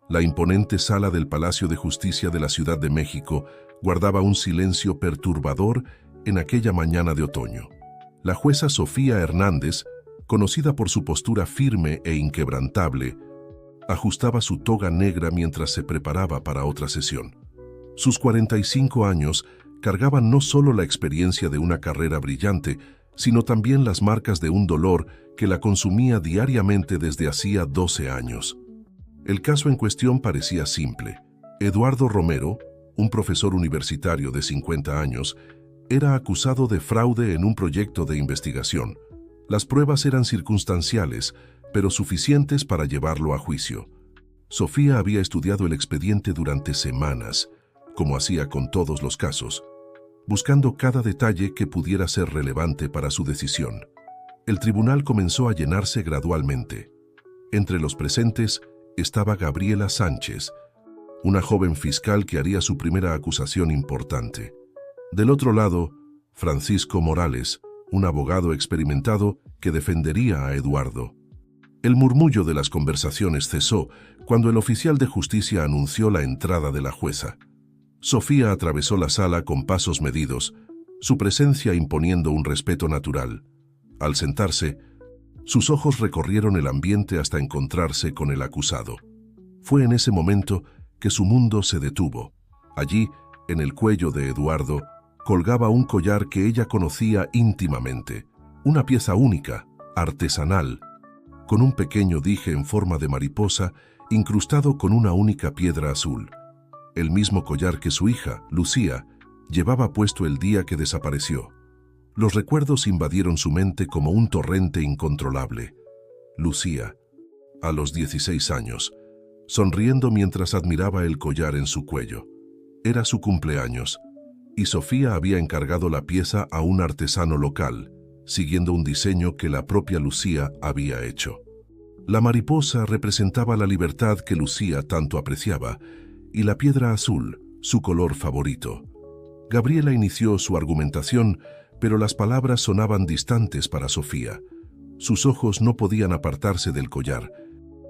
La imponente sala del Palacio de Justicia de la Ciudad de México guardaba un silencio perturbador en aquella mañana de otoño. La jueza Sofía Hernández, conocida por su postura firme e inquebrantable, ajustaba su toga negra mientras se preparaba para otra sesión. Sus 45 años cargaban no solo la experiencia de una carrera brillante, sino también las marcas de un dolor que la consumía diariamente desde hacía 12 años. El caso en cuestión parecía simple. Eduardo Romero, un profesor universitario de 50 años, era acusado de fraude en un proyecto de investigación. Las pruebas eran circunstanciales, pero suficientes para llevarlo a juicio. Sofía había estudiado el expediente durante semanas, como hacía con todos los casos, buscando cada detalle que pudiera ser relevante para su decisión. El tribunal comenzó a llenarse gradualmente. Entre los presentes estaba Gabriela Sánchez, una joven fiscal que haría su primera acusación importante. Del otro lado, Francisco Morales, un abogado experimentado que defendería a Eduardo. El murmullo de las conversaciones cesó cuando el oficial de justicia anunció la entrada de la jueza. Sofía atravesó la sala con pasos medidos, su presencia imponiendo un respeto natural. Al sentarse, sus ojos recorrieron el ambiente hasta encontrarse con el acusado. Fue en ese momento que su mundo se detuvo. Allí, en el cuello de Eduardo, colgaba un collar que ella conocía íntimamente, una pieza única, artesanal, con un pequeño dije en forma de mariposa incrustado con una única piedra azul. El mismo collar que su hija, Lucía, llevaba puesto el día que desapareció. Los recuerdos invadieron su mente como un torrente incontrolable. Lucía, a los 16 años, sonriendo mientras admiraba el collar en su cuello. Era su cumpleaños, y Sofía había encargado la pieza a un artesano local, siguiendo un diseño que la propia Lucía había hecho. La mariposa representaba la libertad que Lucía tanto apreciaba, y la piedra azul, su color favorito. Gabriela inició su argumentación, pero las palabras sonaban distantes para Sofía. Sus ojos no podían apartarse del collar.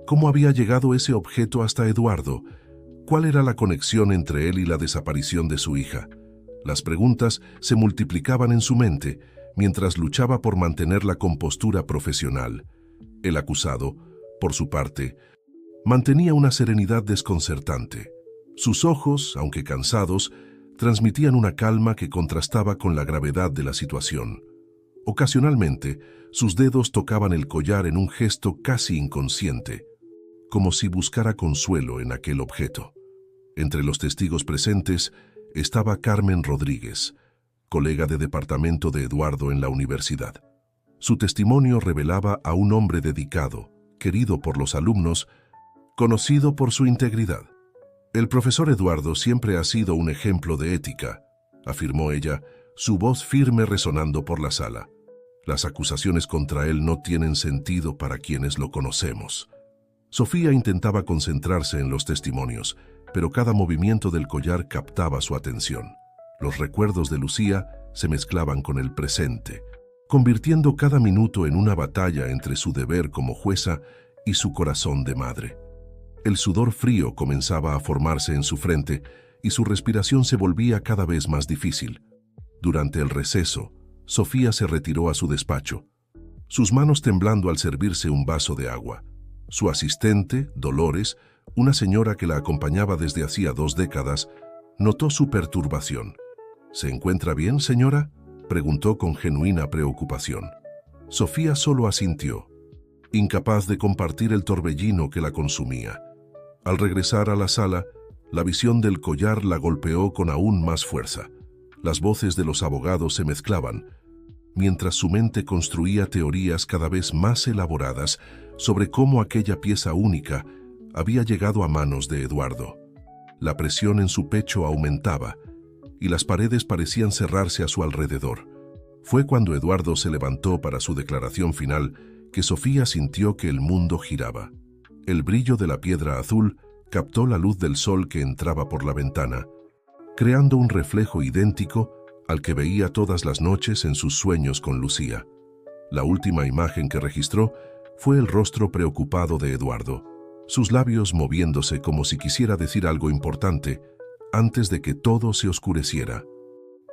¿Cómo había llegado ese objeto hasta Eduardo? ¿Cuál era la conexión entre él y la desaparición de su hija? Las preguntas se multiplicaban en su mente mientras luchaba por mantener la compostura profesional. El acusado, por su parte, mantenía una serenidad desconcertante. Sus ojos, aunque cansados, transmitían una calma que contrastaba con la gravedad de la situación. Ocasionalmente, sus dedos tocaban el collar en un gesto casi inconsciente, como si buscara consuelo en aquel objeto. Entre los testigos presentes estaba Carmen Rodríguez, colega de departamento de Eduardo en la universidad. Su testimonio revelaba a un hombre dedicado, querido por los alumnos, conocido por su integridad. El profesor Eduardo siempre ha sido un ejemplo de ética, afirmó ella, su voz firme resonando por la sala. Las acusaciones contra él no tienen sentido para quienes lo conocemos. Sofía intentaba concentrarse en los testimonios, pero cada movimiento del collar captaba su atención. Los recuerdos de Lucía se mezclaban con el presente, convirtiendo cada minuto en una batalla entre su deber como jueza y su corazón de madre. El sudor frío comenzaba a formarse en su frente y su respiración se volvía cada vez más difícil. Durante el receso, Sofía se retiró a su despacho, sus manos temblando al servirse un vaso de agua. Su asistente, Dolores, una señora que la acompañaba desde hacía 2 décadas, notó su perturbación. ¿Se encuentra bien, señora?, preguntó con genuina preocupación. Sofía solo asintió, incapaz de compartir el torbellino que la consumía. Al regresar a la sala, la visión del collar la golpeó con aún más fuerza. Las voces de los abogados se mezclaban, mientras su mente construía teorías cada vez más elaboradas sobre cómo aquella pieza única había llegado a manos de Eduardo. La presión en su pecho aumentaba, y las paredes parecían cerrarse a su alrededor. Fue cuando Eduardo se levantó para su declaración final que Sofía sintió que el mundo giraba. El brillo de la piedra azul captó la luz del sol que entraba por la ventana, creando un reflejo idéntico al que veía todas las noches en sus sueños con Lucía. La última imagen que registró fue el rostro preocupado de Eduardo. sus labios moviéndose como si quisiera decir algo importante antes de que todo se oscureciera.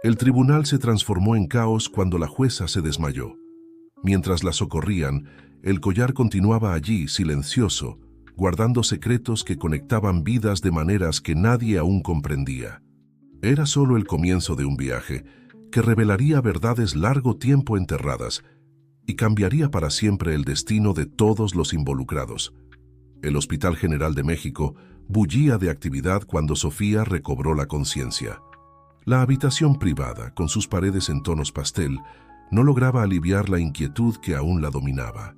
El tribunal se transformó en caos cuando la jueza se desmayó. Mientras la socorrían, el collar continuaba allí, silencioso, guardando secretos que conectaban vidas de maneras que nadie aún comprendía. Era solo el comienzo de un viaje que revelaría verdades largo tiempo enterradas y cambiaría para siempre el destino de todos los involucrados. El Hospital General de México bullía de actividad cuando Sofía recobró la conciencia. La habitación privada, con sus paredes en tonos pastel, no lograba aliviar la inquietud que aún la dominaba.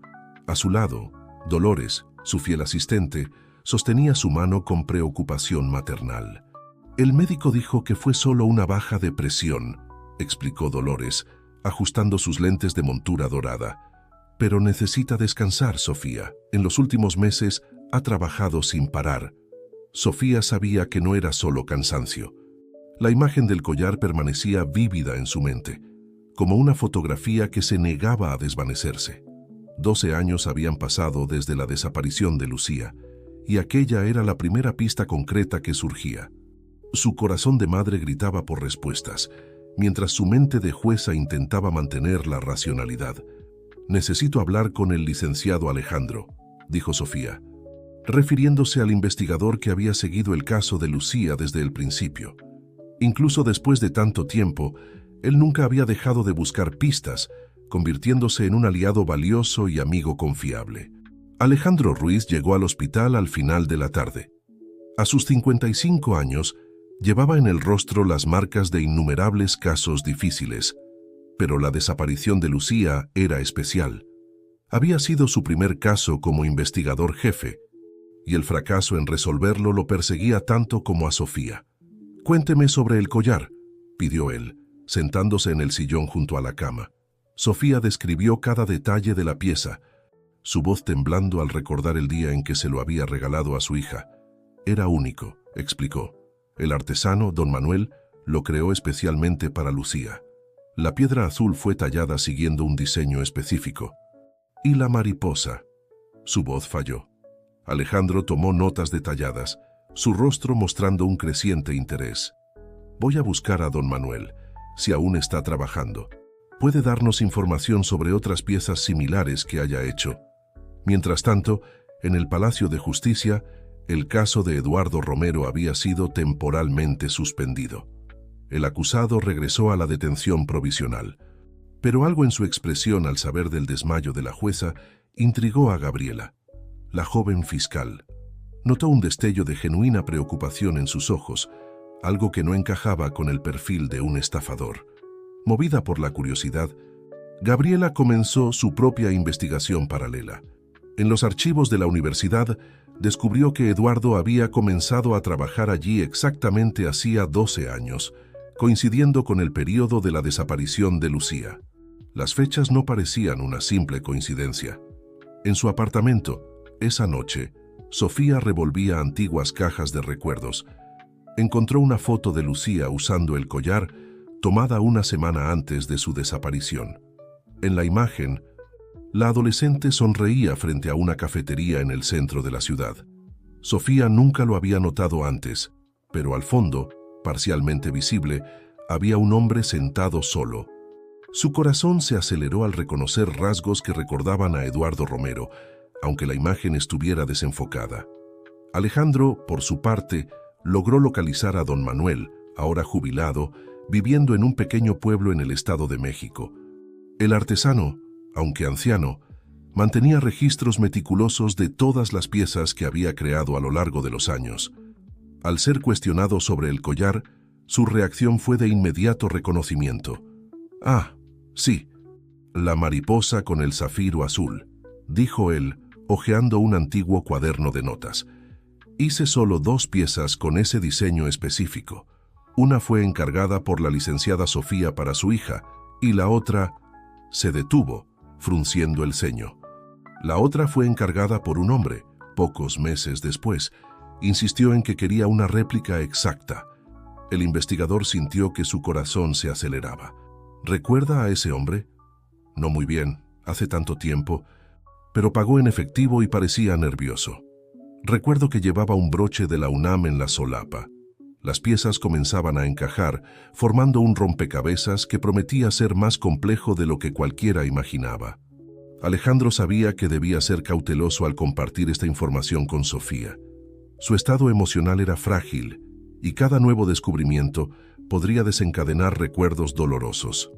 A su lado, Dolores, su fiel asistente, sostenía su mano con preocupación maternal. El médico dijo que fue solo una baja de presión, explicó Dolores, ajustando sus lentes de montura dorada. Pero necesita descansar, Sofía. En los últimos meses ha trabajado sin parar. Sofía sabía que no era solo cansancio. La imagen del collar permanecía vívida en su mente, como una fotografía que se negaba a desvanecerse. 12 años habían pasado desde la desaparición de Lucía, y aquella era la primera pista concreta que surgía. Su corazón de madre gritaba por respuestas, mientras su mente de jueza intentaba mantener la racionalidad. «Necesito hablar con el licenciado Alejandro», dijo Sofía, refiriéndose al investigador que había seguido el caso de Lucía desde el principio. Incluso después de tanto tiempo, él nunca había dejado de buscar pistas, convirtiéndose en un aliado valioso y amigo confiable. Alejandro Ruiz llegó al hospital al final de la tarde. A sus 55 años, llevaba en el rostro las marcas de innumerables casos difíciles, pero la desaparición de Lucía era especial. Había sido su primer caso como investigador jefe, y el fracaso en resolverlo lo perseguía tanto como a Sofía. «Cuénteme sobre el collar», pidió él, sentándose en el sillón junto a la cama. Sofía describió cada detalle de la pieza, su voz temblando al recordar el día en que se lo había regalado a su hija. «Era único», explicó. «El artesano, don Manuel, lo creó especialmente para Lucía. La piedra azul fue tallada siguiendo un diseño específico. Y la mariposa». Su voz falló. Alejandro tomó notas detalladas, su rostro mostrando un creciente interés. «Voy a buscar a don Manuel, si aún está trabajando. Puede darnos información sobre otras piezas similares que haya hecho». Mientras tanto, en el Palacio de Justicia, el caso de Eduardo Romero había sido temporalmente suspendido. El acusado regresó a la detención provisional, pero algo en su expresión al saber del desmayo de la jueza intrigó a Gabriela, la joven fiscal. Notó un destello de genuina preocupación en sus ojos, algo que no encajaba con el perfil de un estafador. Movida por la curiosidad, Gabriela comenzó su propia investigación paralela. En los archivos de la universidad, descubrió que Eduardo había comenzado a trabajar allí exactamente hacía 12 años, coincidiendo con el periodo de la desaparición de Lucía. Las fechas no parecían una simple coincidencia. En su apartamento, esa noche, Sofía revolvía antiguas cajas de recuerdos. Encontró una foto de Lucía usando el collar, tomada una semana antes de su desaparición. En la imagen, la adolescente sonreía frente a una cafetería en el centro de la ciudad. Sofía nunca lo había notado antes, pero al fondo, parcialmente visible, había un hombre sentado solo. Su corazón se aceleró al reconocer rasgos que recordaban a Eduardo Romero, aunque la imagen estuviera desenfocada. Alejandro, por su parte, logró localizar a don Manuel, ahora jubilado, viviendo en un pequeño pueblo en el Estado de México. El artesano, aunque anciano, mantenía registros meticulosos de todas las piezas que había creado a lo largo de los años. Al ser cuestionado sobre el collar, su reacción fue de inmediato reconocimiento. «Ah, sí, la mariposa con el zafiro azul», dijo él, hojeando un antiguo cuaderno de notas. «Hice solo 2 piezas con ese diseño específico. Una fue encargada por la licenciada Sofía para su hija, y la otra…» Se detuvo, frunciendo el ceño. «La otra fue encargada por un hombre, pocos meses después. Insistió en que quería una réplica exacta». El investigador sintió que su corazón se aceleraba. «¿Recuerda a ese hombre?» «No muy bien, hace tanto tiempo, pero pagó en efectivo y parecía nervioso». Recuerdo que llevaba un broche de la UNAM en la solapa. Las piezas comenzaban a encajar, formando un rompecabezas que prometía ser más complejo de lo que cualquiera imaginaba. Alejandro sabía que debía ser cauteloso al compartir esta información con Sofía. Su estado emocional era frágil y cada nuevo descubrimiento podría desencadenar recuerdos dolorosos.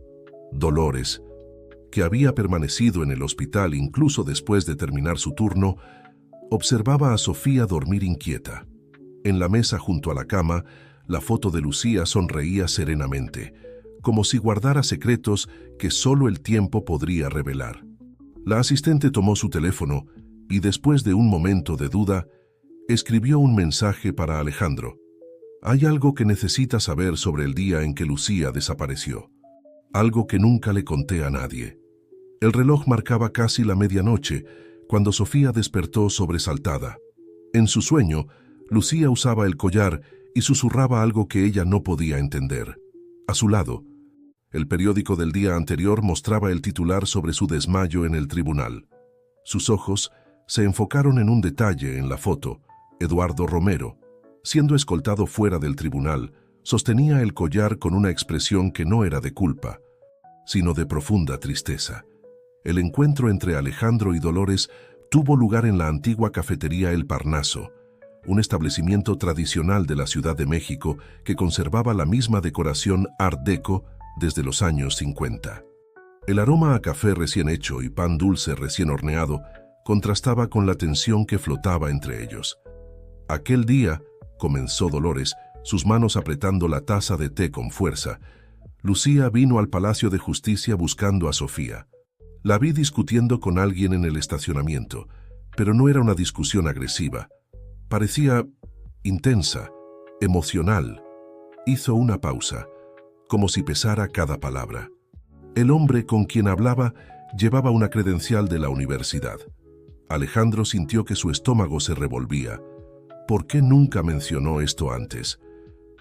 Dolores, que había permanecido en el hospital incluso después de terminar su turno, observaba a Sofía dormir inquieta. En la mesa junto a la cama, la foto de Lucía sonreía serenamente, como si guardara secretos que solo el tiempo podría revelar. La asistente tomó su teléfono y, después de un momento de duda, escribió un mensaje para Alejandro. Hay algo que necesita saber sobre el día en que Lucía desapareció. Algo que nunca le conté a nadie. El reloj marcaba casi la medianoche cuando Sofía despertó sobresaltada. En su sueño, Lucía usaba el collar y susurraba algo que ella no podía entender. A su lado, el periódico del día anterior mostraba el titular sobre su desmayo en el tribunal. Sus ojos se enfocaron en un detalle en la foto. Eduardo Romero, siendo escoltado fuera del tribunal, sostenía el collar con una expresión que no era de culpa, sino de profunda tristeza. El encuentro entre Alejandro y Dolores tuvo lugar en la antigua cafetería El Parnaso, un establecimiento tradicional de la Ciudad de México que conservaba la misma decoración Art Deco desde los años 50. El aroma a café recién hecho y pan dulce recién horneado contrastaba con la tensión que flotaba entre ellos. Aquel día, comenzó Dolores, sus manos apretando la taza de té con fuerza, Lucía vino al Palacio de Justicia buscando a Sofía. La vi discutiendo con alguien en el estacionamiento, pero no era una discusión agresiva. Parecía intensa, emocional. Hizo una pausa, como si pesara cada palabra. El hombre con quien hablaba llevaba una credencial de la universidad. Alejandro sintió que su estómago se revolvía. ¿Por qué nunca mencionó esto antes?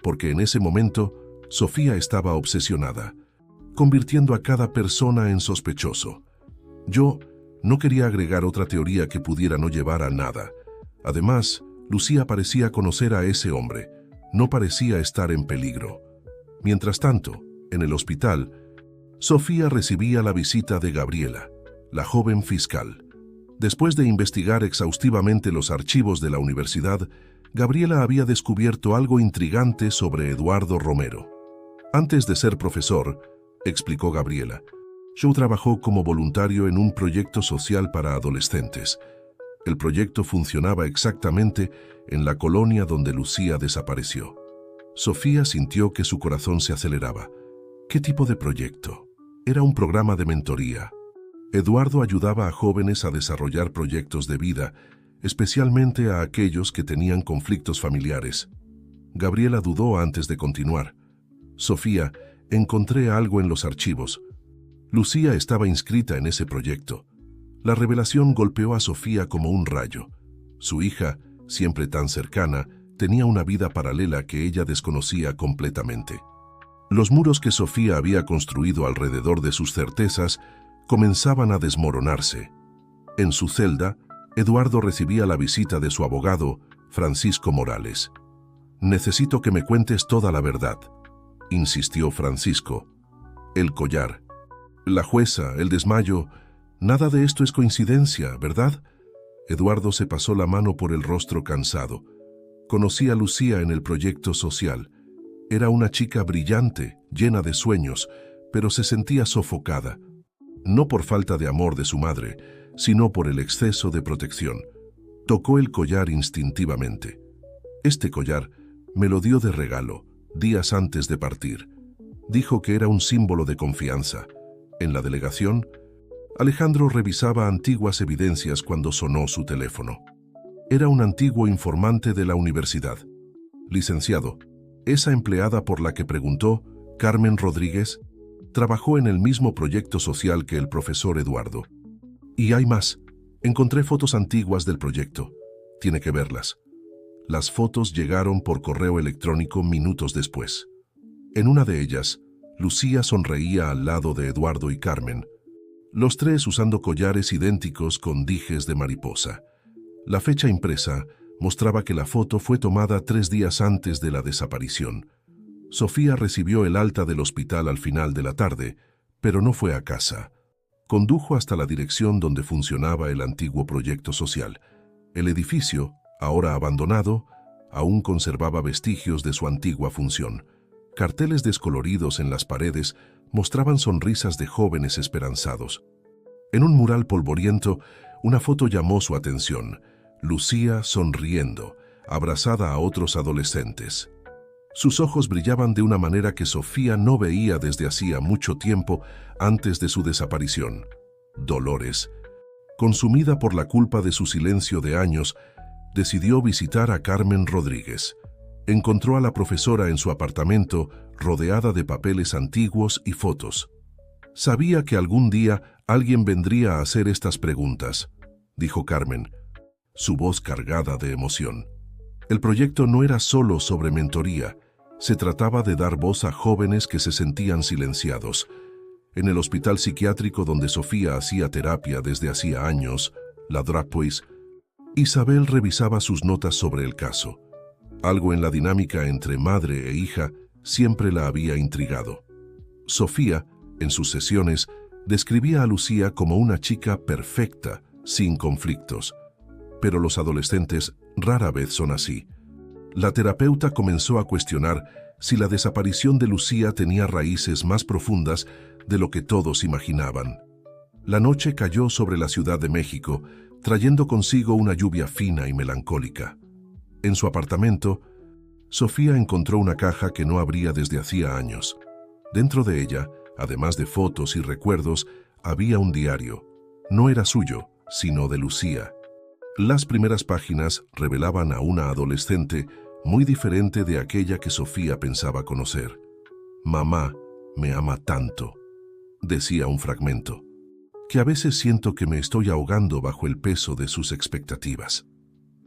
Porque en ese momento, Sofía estaba obsesionada, convirtiendo a cada persona en sospechoso. Yo no quería agregar otra teoría que pudiera no llevar a nada. Además, Lucía parecía conocer a ese hombre, no parecía estar en peligro. Mientras tanto, en el hospital, Sofía recibía la visita de Gabriela, la joven fiscal. Después de investigar exhaustivamente los archivos de la universidad, Gabriela había descubierto algo intrigante sobre Eduardo Romero. Antes de ser profesor, explicó Gabriela, yo trabajó como voluntario en un proyecto social para adolescentes. El proyecto funcionaba exactamente en la colonia donde Lucía desapareció. Sofía sintió que su corazón se aceleraba. ¿Qué tipo de proyecto? Era un programa de mentoría. Eduardo ayudaba a jóvenes a desarrollar proyectos de vida, especialmente a aquellos que tenían conflictos familiares. Gabriela dudó antes de continuar. Sofía, encontré algo en los archivos. Lucía estaba inscrita en ese proyecto. La revelación golpeó a Sofía como un rayo. Su hija, siempre tan cercana, tenía una vida paralela que ella desconocía completamente. Los muros que Sofía había construido alrededor de sus certezas comenzaban a desmoronarse. En su celda, Eduardo recibía la visita de su abogado, Francisco Morales. «Necesito que me cuentes toda la verdad», insistió Francisco. «El collar, la jueza, el desmayo, nada de esto es coincidencia, ¿verdad?». Eduardo se pasó la mano por el rostro cansado. Conocí a Lucía en el proyecto social. Era una chica brillante, llena de sueños, pero se sentía sofocada. No por falta de amor de su madre, sino por el exceso de protección. Tocó el collar instintivamente. Este collar me lo dio de regalo, días antes de partir. Dijo que era un símbolo de confianza. En la delegación, Alejandro revisaba antiguas evidencias cuando sonó su teléfono. Era un antiguo informante de la universidad. «Licenciado, esa empleada por la que preguntó, Carmen Rodríguez, trabajó en el mismo proyecto social que el profesor Eduardo. Y hay más. Encontré fotos antiguas del proyecto. Tiene que verlas». Las fotos llegaron por correo electrónico minutos después. En una de ellas, Lucía sonreía al lado de Eduardo y Carmen, los tres usando collares idénticos con dijes de mariposa. La fecha impresa mostraba que la foto fue tomada 3 días antes de la desaparición. Sofía recibió el alta del hospital al final de la tarde, pero no fue a casa. Condujo hasta la dirección donde funcionaba el antiguo proyecto social. El edificio, ahora abandonado, aún conservaba vestigios de su antigua función. Carteles descoloridos en las paredes mostraban sonrisas de jóvenes esperanzados. En un mural polvoriento, una foto llamó su atención. Lucía sonriendo, abrazada a otros adolescentes. Sus ojos brillaban de una manera que Sofía no veía desde hacía mucho tiempo antes de su desaparición. Dolores, consumida por la culpa de su silencio de años, decidió visitar a Carmen Rodríguez. Encontró a la profesora en su apartamento, rodeada de papeles antiguos y fotos. Sabía que algún día alguien vendría a hacer estas preguntas, dijo Carmen, su voz cargada de emoción. El proyecto no era solo sobre mentoría, se trataba de dar voz a jóvenes que se sentían silenciados. En el hospital psiquiátrico donde Sofía hacía terapia desde hacía años, la Drapeus, Isabel revisaba sus notas sobre el caso. Algo en la dinámica entre madre e hija siempre la había intrigado. Sofía, en sus sesiones, describía a Lucía como una chica perfecta, sin conflictos. Pero los adolescentes rara vez son así. La terapeuta comenzó a cuestionar si la desaparición de Lucía tenía raíces más profundas de lo que todos imaginaban. La noche cayó sobre la Ciudad de México, trayendo consigo una lluvia fina y melancólica. En su apartamento, Sofía encontró una caja que no abría desde hacía años. Dentro de ella, además de fotos y recuerdos, había un diario. No era suyo, sino de Lucía. Las primeras páginas revelaban a una adolescente muy diferente de aquella que Sofía pensaba conocer. «Mamá me ama tanto», decía un fragmento, «que a veces siento que me estoy ahogando bajo el peso de sus expectativas».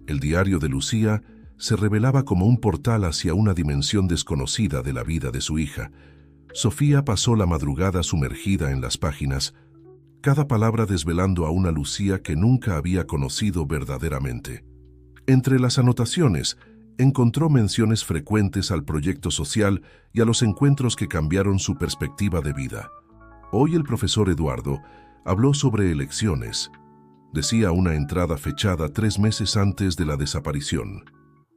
El diario de Lucía se revelaba como un portal hacia una dimensión desconocida de la vida de su hija. Sofía pasó la madrugada sumergida en las páginas, cada palabra desvelando a una Lucía que nunca había conocido verdaderamente. Entre las anotaciones, encontró menciones frecuentes al proyecto social y a los encuentros que cambiaron su perspectiva de vida. Hoy el profesor Eduardo habló sobre elecciones. Decía una entrada fechada 3 meses antes de la desaparición.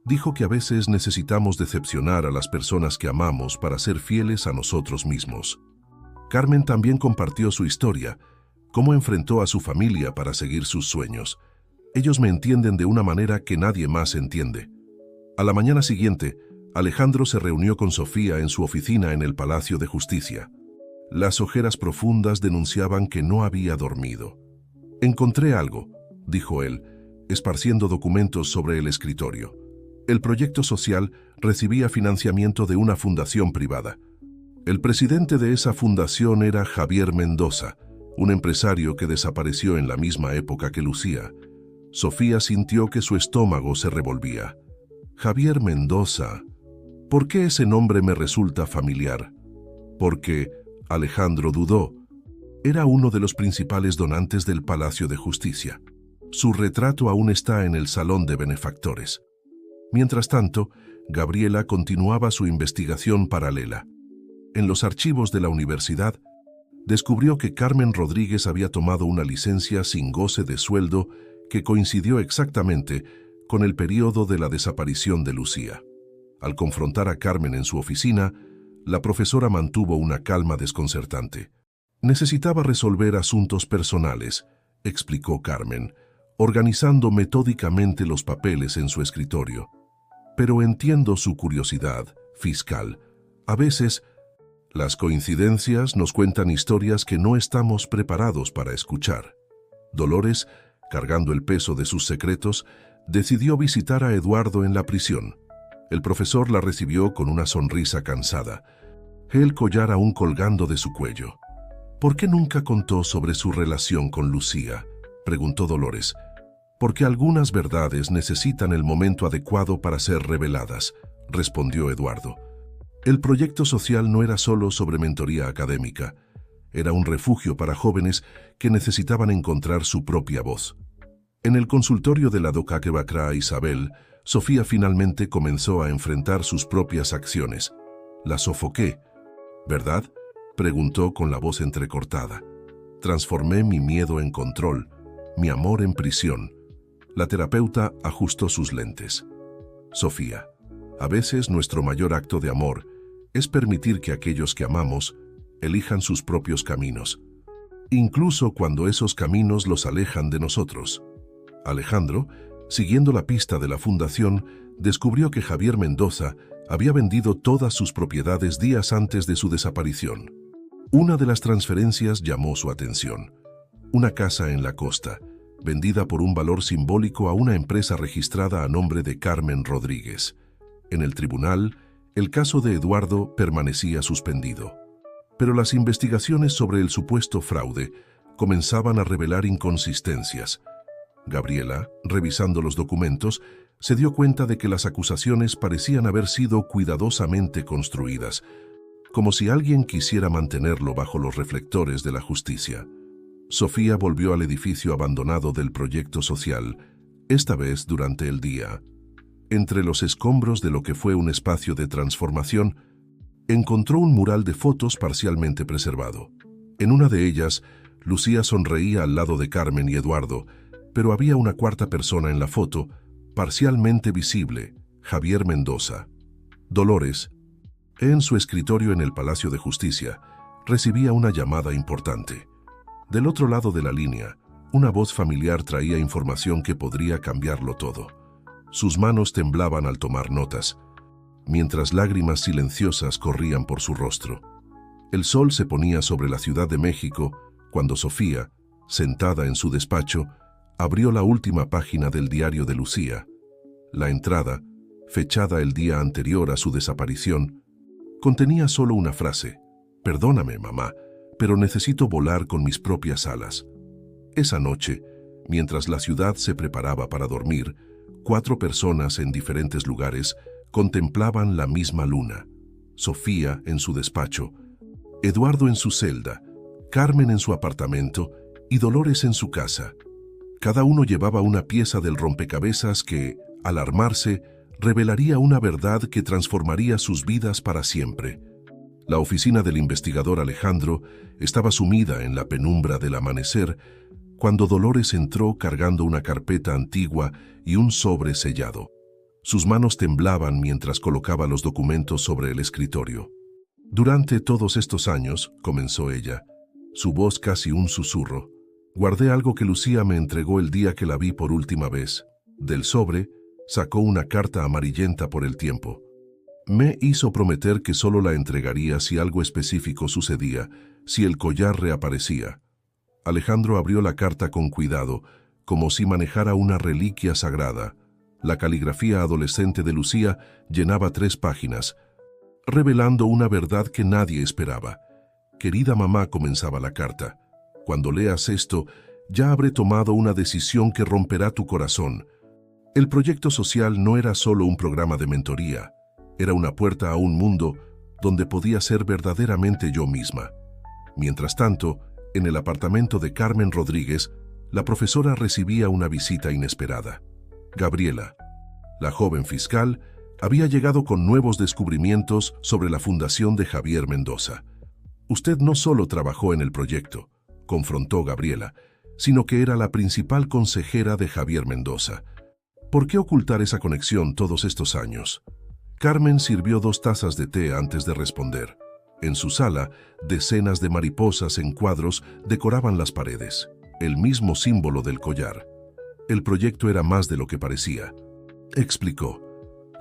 Dijo que a veces necesitamos decepcionar a las personas que amamos para ser fieles a nosotros mismos. Carmen también compartió su historia, cómo enfrentó a su familia para seguir sus sueños. Ellos me entienden de una manera que nadie más entiende. A la mañana siguiente, Alejandro se reunió con Sofía en su oficina en el Palacio de Justicia. Las ojeras profundas denunciaban que no había dormido. «Encontré algo», dijo él, esparciendo documentos sobre el escritorio. El proyecto social recibía financiamiento de una fundación privada. El presidente de esa fundación era Javier Mendoza, un empresario que desapareció en la misma época que Lucía. Sofía sintió que su estómago se revolvía. Javier Mendoza. ¿Por qué ese nombre me resulta familiar? Porque, Alejandro dudó, era uno de los principales donantes del Palacio de Justicia. Su retrato aún está en el Salón de Benefactores. Mientras tanto, Gabriela continuaba su investigación paralela. En los archivos de la universidad, descubrió que Carmen Rodríguez había tomado una licencia sin goce de sueldo que coincidió exactamente con el periodo de la desaparición de Lucía. Al confrontar a Carmen en su oficina, la profesora mantuvo una calma desconcertante. «Necesitaba resolver asuntos personales», explicó Carmen, organizando metódicamente los papeles en su escritorio. «Pero entiendo su curiosidad, fiscal. A veces, las coincidencias nos cuentan historias que no estamos preparados para escuchar». Dolores, cargando el peso de sus secretos, decidió visitar a Eduardo en la prisión. El profesor la recibió con una sonrisa cansada, el collar aún colgando de su cuello. «¿Por qué nunca contó sobre su relación con Lucía?», preguntó Dolores. «Porque algunas verdades necesitan el momento adecuado para ser reveladas», respondió Eduardo. El proyecto social no era solo sobre mentoría académica, era un refugio para jóvenes que necesitaban encontrar su propia voz. En el consultorio de la doctora Isabel, Sofía finalmente comenzó a enfrentar sus propias acciones. La sofoqué, ¿verdad?, preguntó con la voz entrecortada. Transformé mi miedo en control, mi amor en prisión. La terapeuta ajustó sus lentes. Sofía, a veces nuestro mayor acto de amor es permitir que aquellos que amamos elijan sus propios caminos, incluso cuando esos caminos los alejan de nosotros. Alejandro, siguiendo la pista de la fundación, descubrió que Javier Mendoza había vendido todas sus propiedades días antes de su desaparición. Una de las transferencias llamó su atención. Una casa en la costa, vendida por un valor simbólico a una empresa registrada a nombre de Carmen Rodríguez. En el tribunal, el caso de Eduardo permanecía suspendido. Pero las investigaciones sobre el supuesto fraude comenzaban a revelar inconsistencias. Gabriela, revisando los documentos, se dio cuenta de que las acusaciones parecían haber sido cuidadosamente construidas, como si alguien quisiera mantenerlo bajo los reflectores de la justicia. Sofía volvió al edificio abandonado del proyecto social, esta vez durante el día. Entre los escombros de lo que fue un espacio de transformación, encontró un mural de fotos parcialmente preservado. En una de ellas, Lucía sonreía al lado de Carmen y Eduardo, pero había una cuarta persona en la foto, parcialmente visible, Javier Mendoza. Dolores, en su escritorio en el Palacio de Justicia, recibía una llamada importante. Del otro lado de la línea, una voz familiar traía información que podría cambiarlo todo. Sus manos temblaban al tomar notas, mientras lágrimas silenciosas corrían por su rostro. El sol se ponía sobre la Ciudad de México cuando Sofía, sentada en su despacho, abrió la última página del diario de Lucía. La entrada, fechada el día anterior a su desaparición, contenía solo una frase: «Perdóname, mamá, pero necesito volar con mis propias alas». Esa noche, mientras la ciudad se preparaba para dormir, 4 personas en diferentes lugares contemplaban la misma luna. Sofía en su despacho, Eduardo en su celda, Carmen en su apartamento y Dolores en su casa. Cada uno llevaba una pieza del rompecabezas que, al armarse, revelaría una verdad que transformaría sus vidas para siempre. La oficina del investigador Alejandro estaba sumida en la penumbra del amanecer cuando Dolores entró cargando una carpeta antigua y un sobre sellado. Sus manos temblaban mientras colocaba los documentos sobre el escritorio. «Durante todos estos años», comenzó ella, su voz casi un susurro, «guardé algo que Lucía me entregó el día que la vi por última vez». Del sobre sacó una carta amarillenta por el tiempo. Me hizo prometer que solo la entregaría si algo específico sucedía, si el collar reaparecía. Alejandro abrió la carta con cuidado, como si manejara una reliquia sagrada. La caligrafía adolescente de Lucía llenaba 3 páginas, revelando una verdad que nadie esperaba. «Querida mamá», comenzaba la carta, «cuando leas esto, ya habré tomado una decisión que romperá tu corazón». El proyecto social no era solo un programa de mentoría, era una puerta a un mundo donde podía ser verdaderamente yo misma. Mientras tanto, en el apartamento de Carmen Rodríguez, la profesora recibía una visita inesperada. Gabriela, la joven fiscal, había llegado con nuevos descubrimientos sobre la fundación de Javier Mendoza. «Usted no solo trabajó en el proyecto», confrontó Gabriela, «sino que era la principal consejera de Javier Mendoza. ¿Por qué ocultar esa conexión todos estos años?». Carmen sirvió 2 tazas de té antes de responder. En su sala, decenas de mariposas en cuadros decoraban las paredes, el mismo símbolo del collar. «El proyecto era más de lo que parecía», explicó.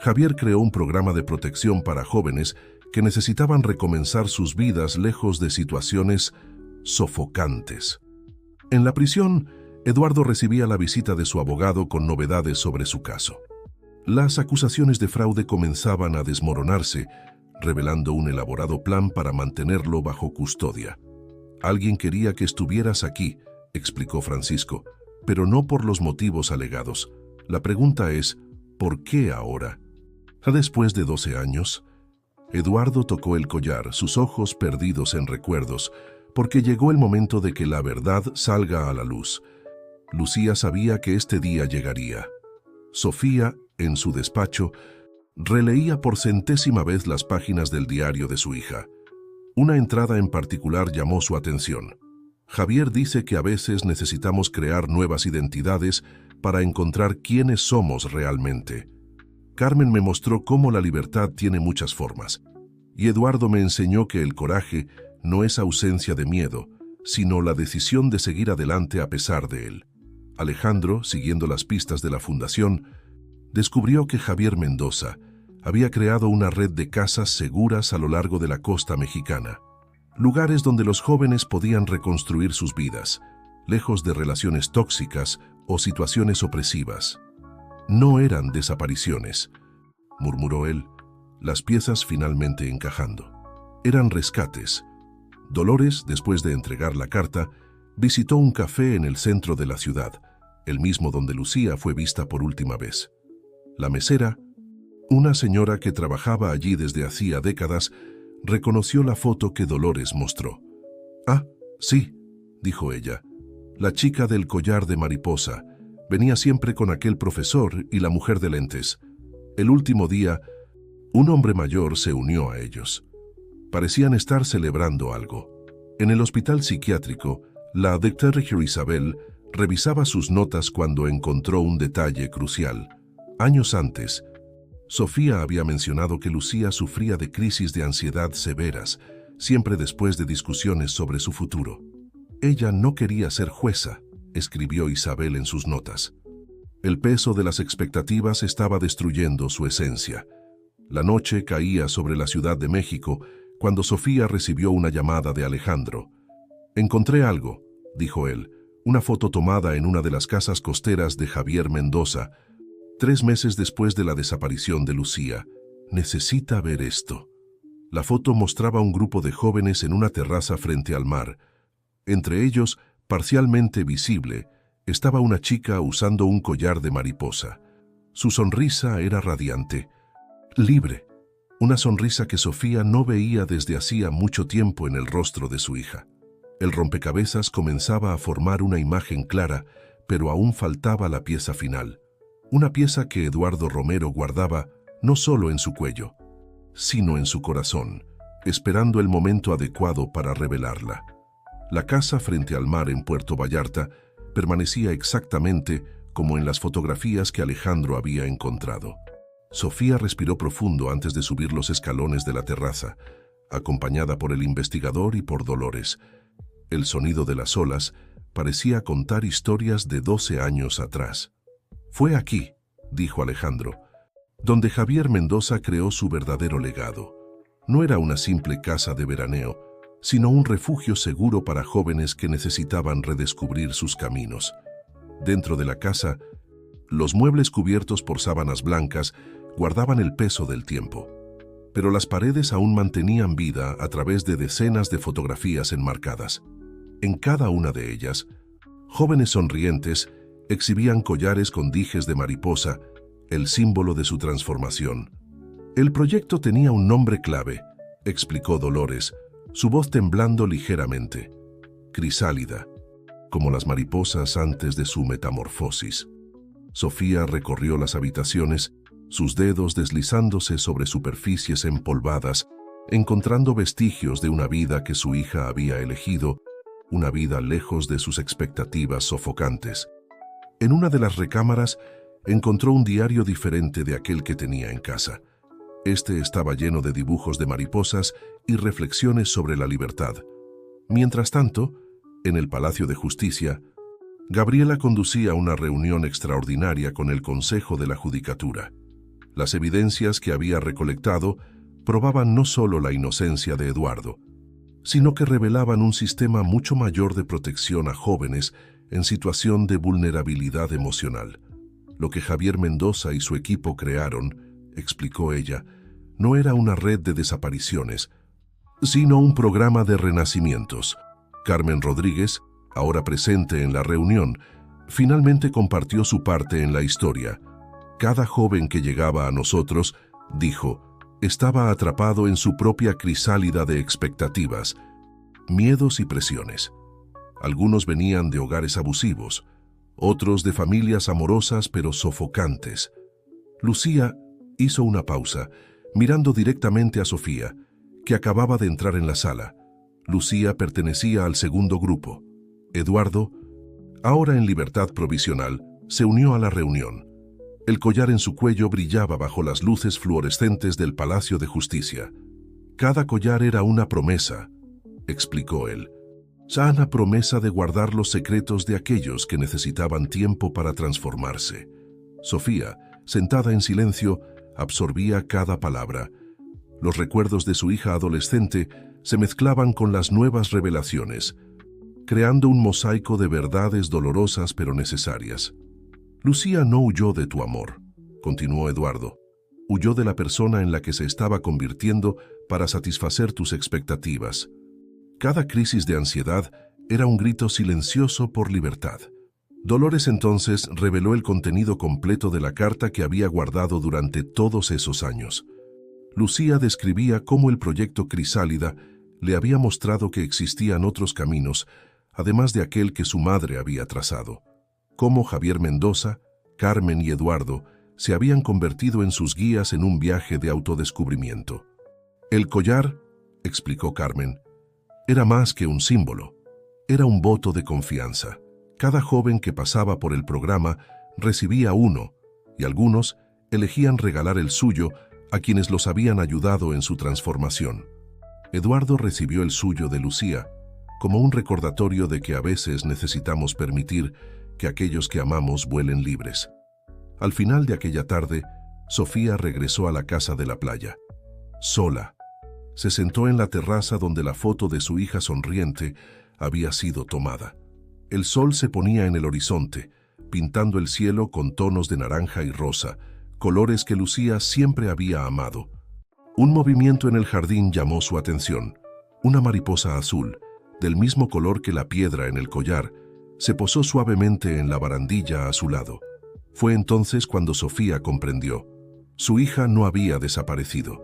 Javier creó un programa de protección para jóvenes que necesitaban recomenzar sus vidas lejos de situaciones sofocantes. En la prisión, Eduardo recibía la visita de su abogado con novedades sobre su caso. Las acusaciones de fraude comenzaban a desmoronarse, revelando un elaborado plan para mantenerlo bajo custodia. «Alguien quería que estuvieras aquí», explicó Francisco, «pero no por los motivos alegados. La pregunta es, ¿por qué ahora?». Después de 12 años, Eduardo tocó el collar, sus ojos perdidos en recuerdos, porque llegó el momento de que la verdad salga a la luz. Lucía sabía que este día llegaría. Sofía, en su despacho, releía por centésima vez las páginas del diario de su hija. Una entrada en particular llamó su atención. Javier dice que a veces necesitamos crear nuevas identidades para encontrar quiénes somos realmente. Carmen me mostró cómo la libertad tiene muchas formas, y Eduardo me enseñó que el coraje no es ausencia de miedo, sino la decisión de seguir adelante a pesar de él. Alejandro, siguiendo las pistas de la fundación, descubrió que Javier Mendoza había creado una red de casas seguras a lo largo de la costa mexicana, lugares donde los jóvenes podían reconstruir sus vidas, lejos de relaciones tóxicas o situaciones opresivas. No eran desapariciones, murmuró él, las piezas finalmente encajando. Eran rescates. Dolores, después de entregar la carta, visitó un café en el centro de la ciudad, el mismo donde Lucía fue vista por última vez. La mesera, una señora que trabajaba allí desde hacía décadas, reconoció la foto que Dolores mostró. «Ah, sí», dijo ella, «la chica del collar de mariposa. Venía siempre con aquel profesor y la mujer de lentes. El último día, un hombre mayor se unió a ellos. Parecían estar celebrando algo. En el hospital psiquiátrico, la doctora Isabel revisaba sus notas cuando encontró un detalle crucial. Años antes, Sofía había mencionado que Lucía sufría de crisis de ansiedad severas, siempre después de discusiones sobre su futuro. Ella no quería ser jueza, escribió Isabel en sus notas. El peso de las expectativas estaba destruyendo su esencia. La noche caía sobre la Ciudad de México cuando Sofía recibió una llamada de Alejandro. «Encontré algo», dijo él, «una foto tomada en una de las casas costeras de Javier Mendoza, 3 meses después de la desaparición de Lucía. Necesita ver esto». La foto mostraba un grupo de jóvenes en una terraza frente al mar. Entre ellos, parcialmente visible, estaba una chica usando un collar de mariposa. Su sonrisa era radiante, libre, una sonrisa que Sofía no veía desde hacía mucho tiempo en el rostro de su hija. El rompecabezas comenzaba a formar una imagen clara, pero aún faltaba la pieza final. Una pieza que Eduardo Romero guardaba no solo en su cuello, sino en su corazón, esperando el momento adecuado para revelarla. La casa frente al mar en Puerto Vallarta permanecía exactamente como en las fotografías que Alejandro había encontrado. Sofía respiró profundo antes de subir los escalones de la terraza, acompañada por el investigador y por Dolores. El sonido de las olas parecía contar historias de 12 años atrás. «Fue aquí», dijo Alejandro, «donde Javier Mendoza creó su verdadero legado. No era una simple casa de veraneo, sino un refugio seguro para jóvenes que necesitaban redescubrir sus caminos. Dentro de la casa, los muebles cubiertos por sábanas blancas guardaban el peso del tiempo, pero las paredes aún mantenían vida a través de decenas de fotografías enmarcadas. En cada una de ellas, jóvenes sonrientes exhibían collares con dijes de mariposa, el símbolo de su transformación. El proyecto tenía un nombre clave, explicó Dolores, su voz temblando ligeramente. Crisálida, como las mariposas antes de su metamorfosis. Sofía recorrió las habitaciones, sus dedos deslizándose sobre superficies empolvadas, encontrando vestigios de una vida que su hija había elegido, una vida lejos de sus expectativas sofocantes. En una de las recámaras encontró un diario diferente de aquel que tenía en casa. Este estaba lleno de dibujos de mariposas y reflexiones sobre la libertad. Mientras tanto, en el Palacio de Justicia, Gabriela conducía una reunión extraordinaria con el Consejo de la Judicatura. Las evidencias que había recolectado probaban no solo la inocencia de Eduardo, sino que revelaban un sistema mucho mayor de protección a jóvenes en situación de vulnerabilidad emocional. Lo que Javier Mendoza y su equipo crearon, explicó ella, no era una red de desapariciones, sino un programa de renacimientos. Carmen Rodríguez, ahora presente en la reunión, finalmente compartió su parte en la historia. Cada joven que llegaba a nosotros, dijo, estaba atrapado en su propia crisálida de expectativas, miedos y presiones. Algunos venían de hogares abusivos, otros de familias amorosas pero sofocantes. Lucía hizo una pausa, mirando directamente a Sofía, que acababa de entrar en la sala. Lucía pertenecía al segundo grupo. Eduardo, ahora en libertad provisional, se unió a la reunión. El collar en su cuello brillaba bajo las luces fluorescentes del Palacio de Justicia. Cada collar era una promesa, explicó él. Sana promesa de guardar los secretos de aquellos que necesitaban tiempo para transformarse. Sofía, sentada en silencio, absorbía cada palabra. Los recuerdos de su hija adolescente se mezclaban con las nuevas revelaciones, creando un mosaico de verdades dolorosas pero necesarias. Lucía no huyó de tu amor, continuó Eduardo. Huyó de la persona en la que se estaba convirtiendo para satisfacer tus expectativas. Cada crisis de ansiedad era un grito silencioso por libertad. Dolores entonces reveló el contenido completo de la carta que había guardado durante todos esos años. Lucía describía cómo el proyecto Crisálida le había mostrado que existían otros caminos, además de aquel que su madre había trazado. Cómo Javier Mendoza, Carmen y Eduardo se habían convertido en sus guías en un viaje de autodescubrimiento. El collar, explicó Carmen, era más que un símbolo, era un voto de confianza. Cada joven que pasaba por el programa recibía uno, y algunos elegían regalar el suyo a quienes los habían ayudado en su transformación. Eduardo recibió el suyo de Lucía, como un recordatorio de que a veces necesitamos permitir que aquellos que amamos vuelen libres. Al final de aquella tarde, Sofía regresó a la casa de la playa. Sola, se sentó en la terraza donde la foto de su hija sonriente había sido tomada. El sol se ponía en el horizonte, pintando el cielo con tonos de naranja y rosa, colores que Lucía siempre había amado. Un movimiento en el jardín llamó su atención. Una mariposa azul, del mismo color que la piedra en el collar, se posó suavemente en la barandilla a su lado. Fue entonces cuando Sofía comprendió. Su hija no había desaparecido.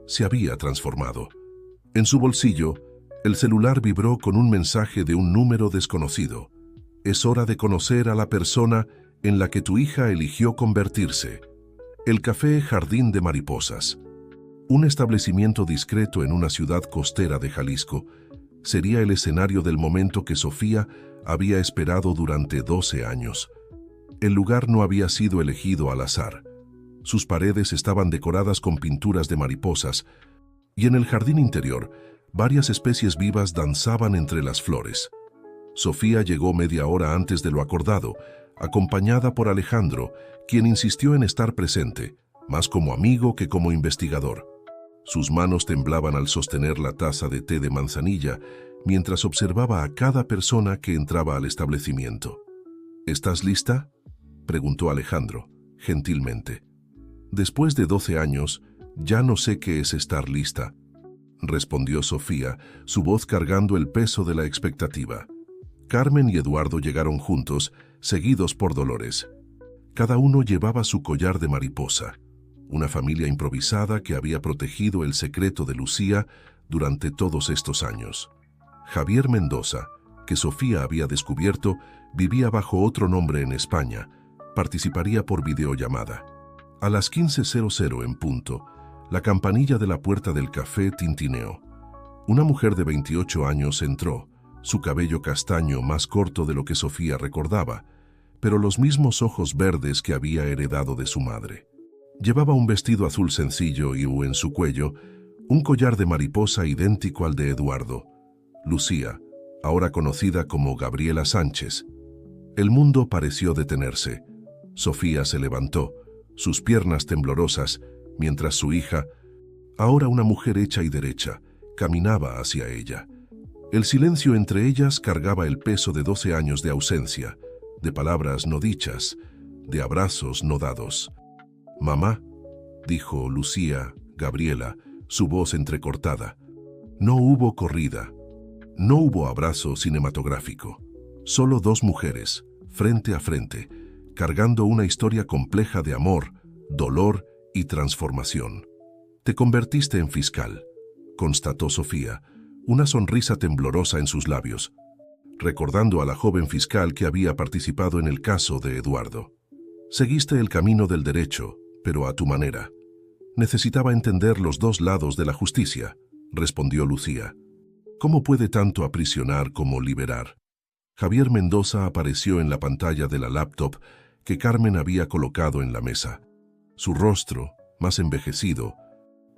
Se había transformado. En su bolsillo, el celular vibró con un mensaje de un número desconocido. Es hora de conocer a la persona en la que tu hija eligió convertirse. El Café Jardín de Mariposas. Un establecimiento discreto en una ciudad costera de Jalisco sería el escenario del momento que Sofía había esperado durante 12 años. El lugar no había sido elegido al azar. Sus paredes estaban decoradas con pinturas de mariposas, y en el jardín interior, varias especies vivas danzaban entre las flores. Sofía llegó media hora antes de lo acordado, acompañada por Alejandro, quien insistió en estar presente, más como amigo que como investigador. Sus manos temblaban al sostener la taza de té de manzanilla, mientras observaba a cada persona que entraba al establecimiento. ¿Estás lista?, preguntó Alejandro, gentilmente. Después de 12 años, ya no sé qué es estar lista, respondió Sofía, su voz cargando el peso de la expectativa. Carmen y Eduardo llegaron juntos, seguidos por Dolores. Cada uno llevaba su collar de mariposa, una familia improvisada que había protegido el secreto de Lucía durante todos estos años. Javier Mendoza, que Sofía había descubierto, vivía bajo otro nombre en España. Participaría por videollamada. A las 15:00 en punto, la campanilla de la puerta del café tintineó. Una mujer de 28 años entró, su cabello castaño más corto de lo que Sofía recordaba, pero los mismos ojos verdes que había heredado de su madre. Llevaba un vestido azul sencillo y en su cuello un collar de mariposa idéntico al de Eduardo. Lucía, ahora conocida como Gabriela Sánchez. El mundo pareció detenerse. Sofía se levantó, sus piernas temblorosas, mientras su hija, ahora una mujer hecha y derecha, caminaba hacia ella. El silencio entre ellas cargaba el peso de 12 años de ausencia, de palabras no dichas, de abrazos no dados. «Mamá», dijo Lucía, Gabriela, su voz entrecortada. No hubo corrida, no hubo abrazo cinematográfico, solo dos mujeres, frente a frente, cargando una historia compleja de amor, dolor y transformación. «Te convertiste en fiscal», constató Sofía, una sonrisa temblorosa en sus labios. recordando a la joven fiscal que había participado en el caso de Eduardo. Seguiste el camino del derecho, pero a tu manera. Necesitaba entender los dos lados de la justicia, respondió Lucía. ¿Cómo puede tanto aprisionar como liberar? Javier Mendoza apareció en la pantalla de la laptop que Carmen había colocado en la mesa. Su rostro, más envejecido,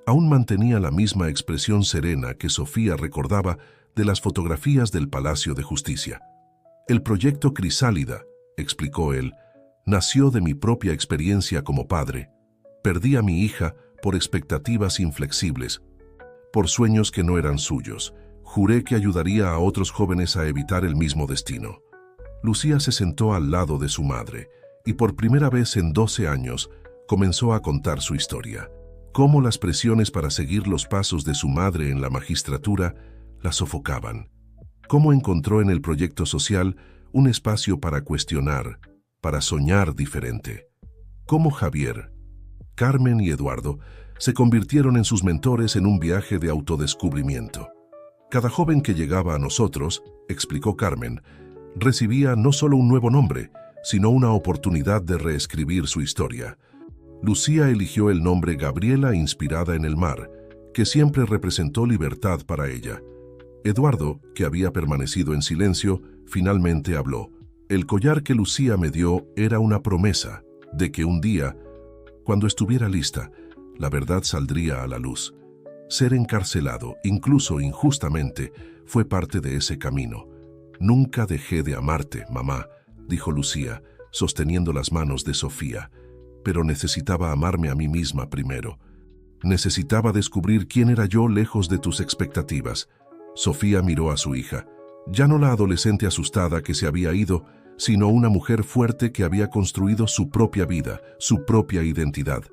aún mantenía la misma expresión serena que Sofía recordaba de las fotografías del Palacio de Justicia. El proyecto Crisálida, explicó él, nació de mi propia experiencia como padre. Perdí a mi hija por expectativas inflexibles, por sueños que no eran suyos. Juré que ayudaría a otros jóvenes a evitar el mismo destino. Lucía se sentó al lado de su madre y por primera vez en 12 años comenzó a contar su historia. Cómo las presiones para seguir los pasos de su madre en la magistratura la sofocaban. Cómo encontró en el proyecto social un espacio para cuestionar, para soñar diferente. Cómo Javier, Carmen y Eduardo se convirtieron en sus mentores en un viaje de autodescubrimiento. Cada joven que llegaba a nosotros, explicó Carmen, recibía no solo un nuevo nombre, sino una oportunidad de reescribir su historia. Lucía eligió el nombre Gabriela inspirada en el mar, que siempre representó libertad para ella. Eduardo, que había permanecido en silencio, finalmente habló. El collar que Lucía me dio era una promesa de que un día, cuando estuviera lista, la verdad saldría a la luz. Ser encarcelado, incluso injustamente, fue parte de ese camino. Nunca dejé de amarte, mamá, dijo Lucía, sosteniendo las manos de Sofía. Pero necesitaba amarme a mí misma primero. Necesitaba descubrir quién era yo lejos de tus expectativas. Sofía miró a su hija, ya no la adolescente asustada que se había ido, sino una mujer fuerte que había construido su propia vida, su propia identidad.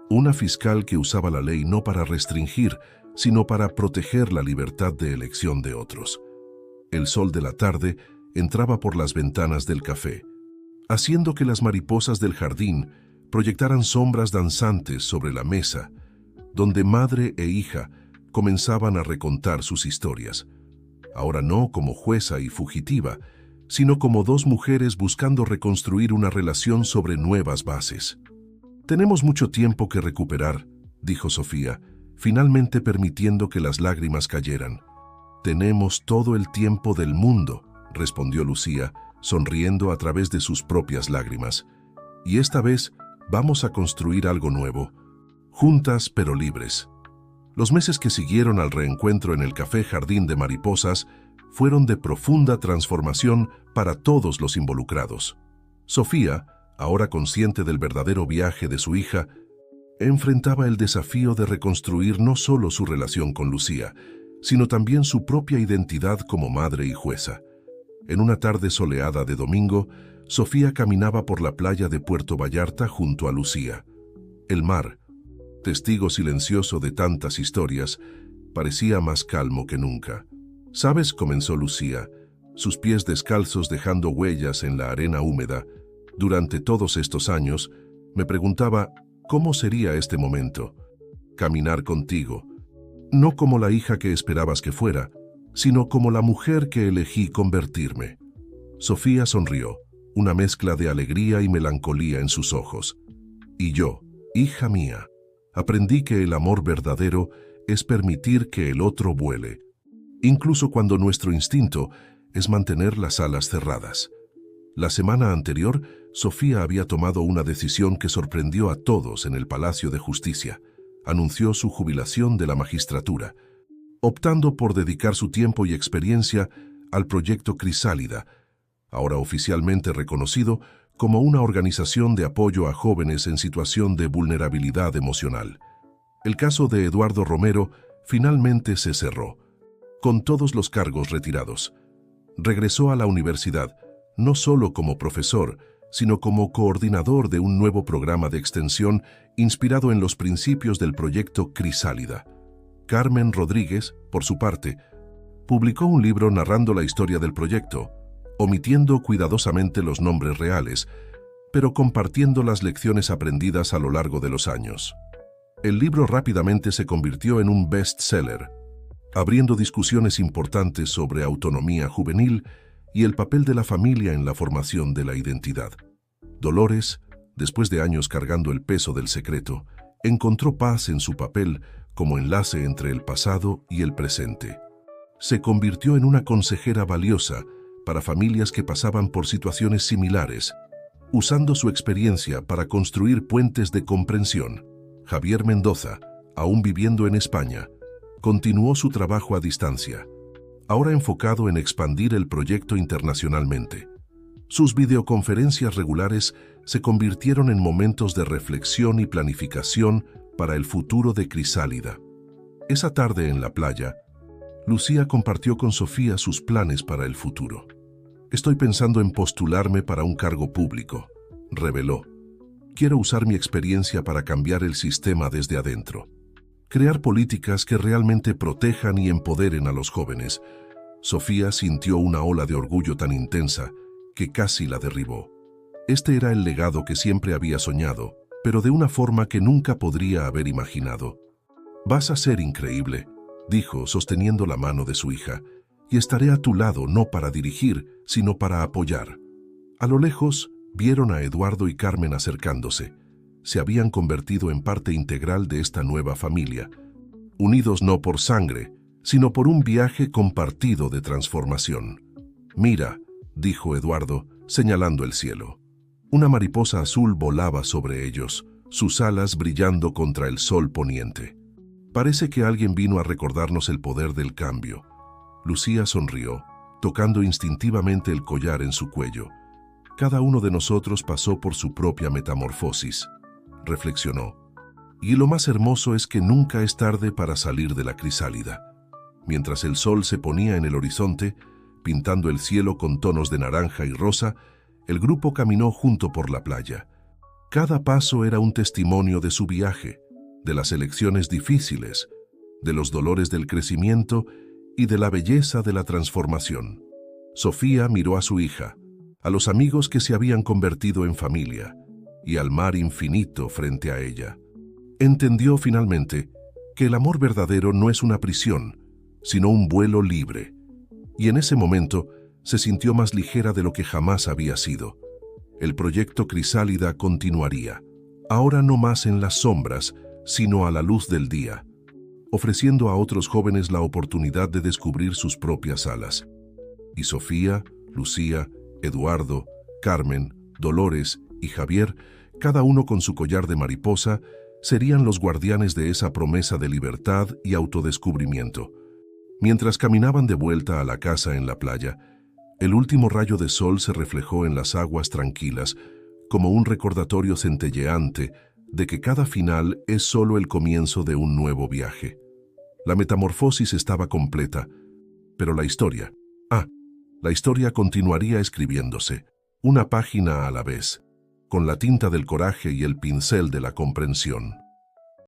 Una fiscal que usaba la ley no para restringir, sino para proteger la libertad de elección de otros. El sol de la tarde entraba por las ventanas del café, haciendo que las mariposas del jardín proyectaran sombras danzantes sobre la mesa, donde madre e hija comenzaban a recontar sus historias. Ahora no como jueza y fugitiva, sino como dos mujeres buscando reconstruir una relación sobre nuevas bases. Tenemos mucho tiempo que recuperar, dijo Sofía, finalmente permitiendo que las lágrimas cayeran. Tenemos todo el tiempo del mundo, respondió Lucía, sonriendo a través de sus propias lágrimas. Y esta vez vamos a construir algo nuevo, juntas pero libres. Los meses que siguieron al reencuentro en el Café Jardín de Mariposas fueron de profunda transformación para todos los involucrados. Sofía, ahora consciente del verdadero viaje de su hija, enfrentaba el desafío de reconstruir no solo su relación con Lucía, sino también su propia identidad como madre y jueza. En una tarde soleada de domingo, Sofía caminaba por la playa de Puerto Vallarta junto a Lucía. El mar, testigo silencioso de tantas historias, parecía más calmo que nunca. «¿Sabes?», comenzó Lucía, sus pies descalzos dejando huellas en la arena húmeda. «Durante todos estos años, me preguntaba cómo sería este momento. Caminar contigo, no como la hija que esperabas que fuera, sino como la mujer que elegí convertirme». Sofía sonrió, una mezcla de alegría y melancolía en sus ojos. «Y yo, hija mía, aprendí que el amor verdadero es permitir que el otro vuele, incluso cuando nuestro instinto es mantener las alas cerradas». La semana anterior, Sofía había tomado una decisión que sorprendió a todos en el Palacio de Justicia. Anunció su jubilación de la magistratura, optando por dedicar su tiempo y experiencia al proyecto Crisálida, ahora oficialmente reconocido como una organización de apoyo a jóvenes en situación de vulnerabilidad emocional. El caso de Eduardo Romero finalmente se cerró, con todos los cargos retirados. Regresó a la universidad, no solo como profesor, sino como coordinador de un nuevo programa de extensión inspirado en los principios del proyecto Crisálida. Carmen Rodríguez, por su parte, publicó un libro narrando la historia del proyecto, omitiendo cuidadosamente los nombres reales, pero compartiendo las lecciones aprendidas a lo largo de los años. El libro rápidamente se convirtió en un bestseller, abriendo discusiones importantes sobre autonomía juvenil y el papel de la familia en la formación de la identidad. Dolores, después de años cargando el peso del secreto, encontró paz en su papel como enlace entre el pasado y el presente. Se convirtió en una consejera valiosa para familias que pasaban por situaciones similares, usando su experiencia para construir puentes de comprensión. Javier Mendoza, aún viviendo en España, continuó su trabajo a distancia, ahora enfocado en expandir el proyecto internacionalmente. Sus videoconferencias regulares se convirtieron en momentos de reflexión y planificación para el futuro de Crisálida. Esa tarde en la playa, Lucía compartió con Sofía sus planes para el futuro. «Estoy pensando en postularme para un cargo público», reveló. «Quiero usar mi experiencia para cambiar el sistema desde adentro. Crear políticas que realmente protejan y empoderen a los jóvenes». Sofía sintió una ola de orgullo tan intensa que casi la derribó. Este era el legado que siempre había soñado, pero de una forma que nunca podría haber imaginado. «Vas a ser increíble», dijo, sosteniendo la mano de su hija, «y estaré a tu lado no para dirigir, sino para apoyar». A lo lejos, vieron a Eduardo y Carmen acercándose. Se habían convertido en parte integral de esta nueva familia, unidos no por sangre, sino por un viaje compartido de transformación. «Mira», dijo Eduardo, señalando el cielo. Una mariposa azul volaba sobre ellos, sus alas brillando contra el sol poniente. «Parece que alguien vino a recordarnos el poder del cambio». Lucía sonrió, tocando instintivamente el collar en su cuello. «Cada uno de nosotros pasó por su propia metamorfosis», reflexionó. «Y lo más hermoso es que nunca es tarde para salir de la crisálida». Mientras el sol se ponía en el horizonte, pintando el cielo con tonos de naranja y rosa, el grupo caminó junto por la playa. Cada paso era un testimonio de su viaje, de las elecciones difíciles, de los dolores del crecimiento y de la belleza de la transformación. Sofía miró a su hija, a los amigos que se habían convertido en familia, y al mar infinito frente a ella. Entendió finalmente que el amor verdadero no es una prisión, sino un vuelo libre, y en ese momento se sintió más ligera de lo que jamás había sido. El proyecto Crisálida continuaría, ahora no más en las sombras, sino a la luz del día, ofreciendo a otros jóvenes la oportunidad de descubrir sus propias alas. Y Sofía, Lucía, Eduardo, Carmen, Dolores y Javier, cada uno con su collar de mariposa, serían los guardianes de esa promesa de libertad y autodescubrimiento. Mientras caminaban de vuelta a la casa en la playa, el último rayo de sol se reflejó en las aguas tranquilas, como un recordatorio centelleante de que cada final es solo el comienzo de un nuevo viaje. La metamorfosis estaba completa, pero la historia continuaría escribiéndose, una página a la vez, con la tinta del coraje y el pincel de la comprensión.